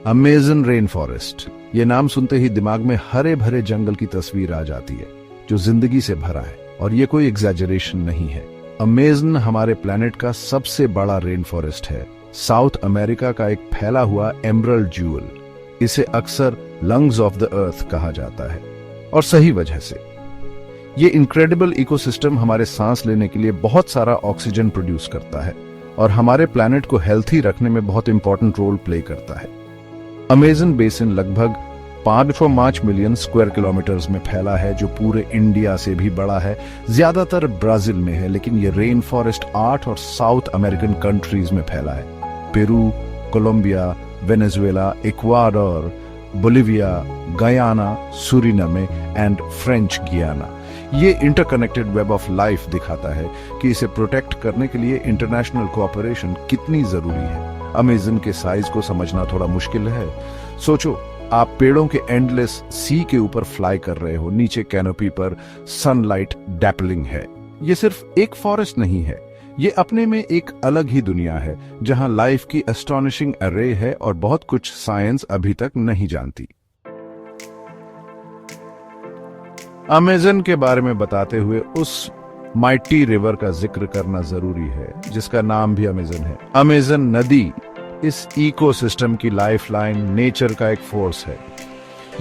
Amazon rain forest, ये नाम सुनते ही दिमाग में हरे भरे जंगल की तस्वीर आ जाती है जो जिंदगी से भरा है, और ये कोई एग्जैजरेशन नहीं है। अमेज़न हमारे प्लेनेट का सबसे बड़ा रेन फॉरेस्ट है, साउथ अमेरिका का एक फैला हुआ एमरल्ड ज्यूल। इसे अक्सर लंग्स ऑफ द अर्थ कहा जाता है, और सही वजह से। ये इनक्रेडिबल इकोसिस्टम हमारे सांस लेने के लिए बहुत सारा ऑक्सीजन प्रोड्यूस करता है और हमारे प्लेनेट को हेल्थी रखने में बहुत इंपॉर्टेंट रोल प्ले करता है। अमेज़न बेसिन लगभग 505 मिलियन स्क्वायर किलोमीटर्स में फैला है, जो पूरे इंडिया से भी बड़ा है। ज्यादातर ब्राजील में है, लेकिन ये रेन फॉरेस्ट 8 और साउथ अमेरिकन कंट्रीज में फैला है। Peru, Colombia, Venezuela, Ecuador, Bolivia, Guyana, Suriname and French Guiana. ये इंटरकनेक्टेड वेब ऑफ लाइफ दिखाता है कि इसे प्रोटेक्ट करने के लिए इंटरनेशनल कोऑपरेशन कितनी जरूरी है। अमेज़न के साइज को समझना थोड़ा मुश्किल है। सोचो, आप पेड़ों के एंडलेस सी के ऊपर फ्लाई कर रहे हो, नीचे कैनोपी पर सनलाइट डैपलिंग है। ये सिर्फ एक फॉरेस्ट नहीं है, ये अपने में एक अलग ही दुनिया है जहां लाइफ की एस्टोनिशिंग अरे है और बहुत कुछ साइंस अभी तक नहीं जानती। अमेज़न के बारे में बताते हुए उस माइटी रिवर का जिक्र करना जरूरी है, जिसका नाम भी अमेज़न है। अमेज़न नदी इस इकोसिस्टम की लाइफलाइन, नेचर का एक फोर्स है।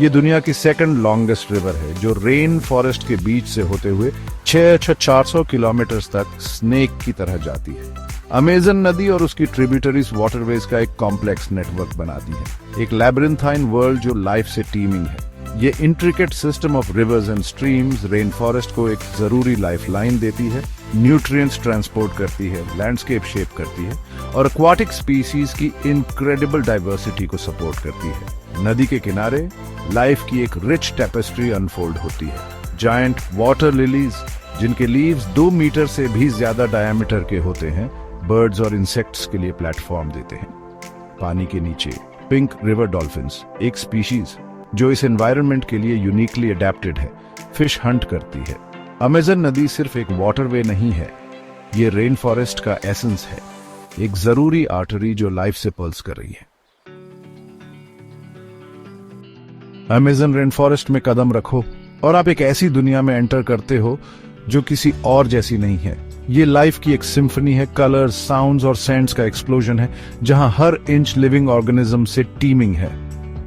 ये दुनिया की सेकंड लॉन्गेस्ट रिवर है, जो रेन फॉरेस्ट के बीच से होते हुए 400 किलोमीटर तक स्नेक की तरह जाती है। अमेज़न नदी और उसकी ट्रिब्यूटरीज वाटरवेज का एक कॉम्प्लेक्स नेटवर्क बनाती है, एक लैबिरिंथाइन वर्ल्ड जो लाइफ से टीमिंग है। ये intricate system of reverse and streams rain forest को एक जरूरी लाइफलाइन देती है, न्यूट्रिएंट्स ट्रांसपोर्ट करती है, लैंडस्केप शेप करती है और एक्वाटिक स्पीसीज की इनक्रेडिबल डाइवर्सिटी को सपोर्ट करती है। नदी के किनारे लाइफ की एक रिच टेपेस्ट्री अनफोल्ड होती है। जायंट वाटर लिलीज, जिनके लीव्स 2 मीटर से भी ज्यादा डायमीटर के होते हैं, बर्ड्स और इंसेक्ट्स के लिए प्लेटफॉर्म देते हैं। पानी के नीचे पिंक रिवर डॉल्फिन्स, एक स्पीशीज जो इस एनवायरनमेंट के लिए यूनिकली अडेप्टेड है, फिश हंट करती है। अमेज़न नदी सिर्फ एक वाटरवे नहीं है, ये रेन फॉरेस्ट का एसेंस है, एक जरूरी आर्टरी जो लाइफ से पल्स कर रही है। अमेज़न रेन फॉरेस्ट में कदम रखो और आप एक ऐसी दुनिया में एंटर करते हो जो किसी और जैसी नहीं है। ये लाइफ की एक सिम्फनी है, कलर्स, साउंड्स और सेंट्स का एक्सप्लोजन है, जहां हर इंच लिविंग ऑर्गेनिज्म से टीमिंग है।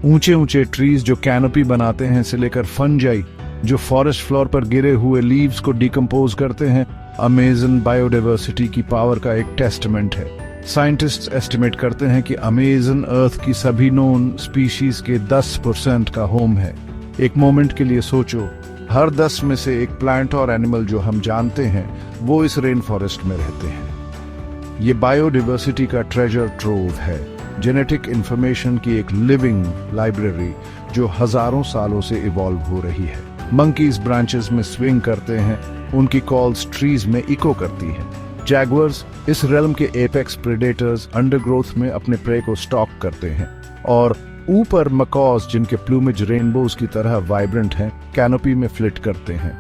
ऊंचे ऊंचे ट्रीज जो कैनोपी बनाते हैं से लेकर फंजाई जो फॉरेस्ट फ्लोर पर गिरे हुए लीव्स को डिकम्पोज करते हैं, अमेज़न बायोडाइवर्सिटी की पावर का एक टेस्टमेंट है। साइंटिस्ट्स एस्टिमेट करते हैं कि अमेज़न अर्थ की सभी नोन स्पीशीज के 10% का होम है। एक मोमेंट के लिए सोचो, हर 10 में से एक प्लांट और एनिमल जो हम जानते हैं वो इस रेन फॉरेस्ट में रहते हैं। ये बायोडाइवर्सिटी का ट्रेजर ट्रोव है, जेनेटिक इंफॉर्मेशन की एक लिविंग लाइब्रेरी जो हजारों सालों से इवॉल्व हो रही है। मंकीज ब्रांचेस में स्विंग करते हैं, उनकी कॉल्स ट्रीज में इको करती हैं। जैगुअर्स, इस रेल्म के एपेक्स प्रेडेटर्स, अंडरग्रोथ में अपने प्रे को स्टॉक करते हैं। और ऊपर मकॉज, जिनके प्लूमेज रेनबोज की तरह वाइब्रेंट हैं, कैनोपी में फ्लिट करते हैं।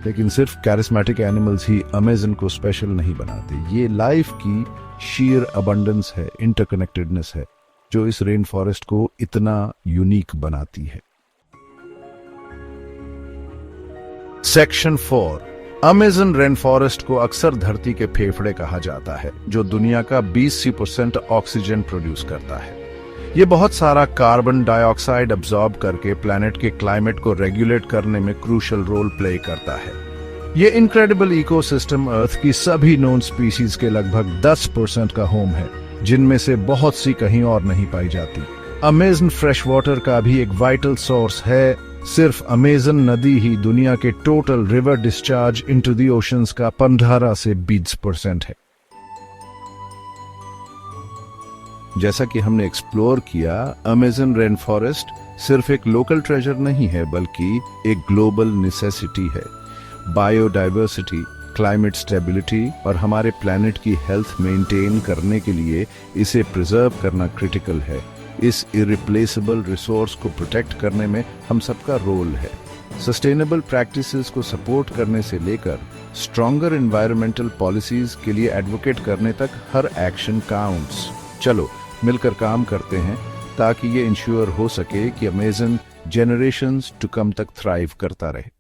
लेकिन सिर्फ कैरिस्मेटिक एनिमल्स ही अमेज़न को स्पेशल नहीं बनाते। ये लाइफ की शीयर अबंडेंस है, इंटरकनेक्टेडनेस है, जो इस रेन फॉरेस्ट को इतना यूनिक बनाती है। सेक्शन 4। अमेज़न रेन फॉरेस्ट को अक्सर धरती के फेफड़े कहा जाता है, जो दुनिया का 20% ऑक्सीजन प्रोड्यूस करता है। ये बहुत सारा कार्बन डाइऑक्साइड अब्सॉर्ब करके प्लैनेट के क्लाइमेट को रेगुलेट करने में क्रूशियल रोल प्ले करता है। ये इनक्रेडिबल इकोसिस्टम अर्थ की सभी नोन स्पीशीज के लगभग 10% का होम है, जिनमें से बहुत सी कहीं और नहीं पाई जाती। अमेज़न फ्रेश वाटर का भी एक वाइटल सोर्स है। सिर्फ अमेज़न नदी ही दुनिया के total river discharge into the oceans का 15 से 20% है। जैसा कि हमने एक्सप्लोर किया, अमेज़न रेन फॉरेस्ट सिर्फ एक लोकल ट्रेजर नहीं है, बल्कि एक ग्लोबल नेसेसिटी है। बायोडाइवर्सिटी, क्लाइमेट स्टेबिलिटी और हमारे प्लैनेट की हेल्थ मेंटेन करने के लिए इसे प्रिजर्व करना क्रिटिकल है। इस इरिप्लेसेबल रिसोर्स को प्रोटेक्ट करने में हम सबका रोल है। सस्टेनेबल प्रैक्टिसेस को सपोर्ट करने से लेकर स्ट्रॉन्गर एनवायरमेंटल पॉलिसीज के लिए एडवोकेट करने तक हर एक्शन काउंट्स। चलो मिलकर काम करते हैं ताकि ये इंश्योर हो सके कि अमेजन जनरेशंस टू कम तक थ्राइव करता रहे।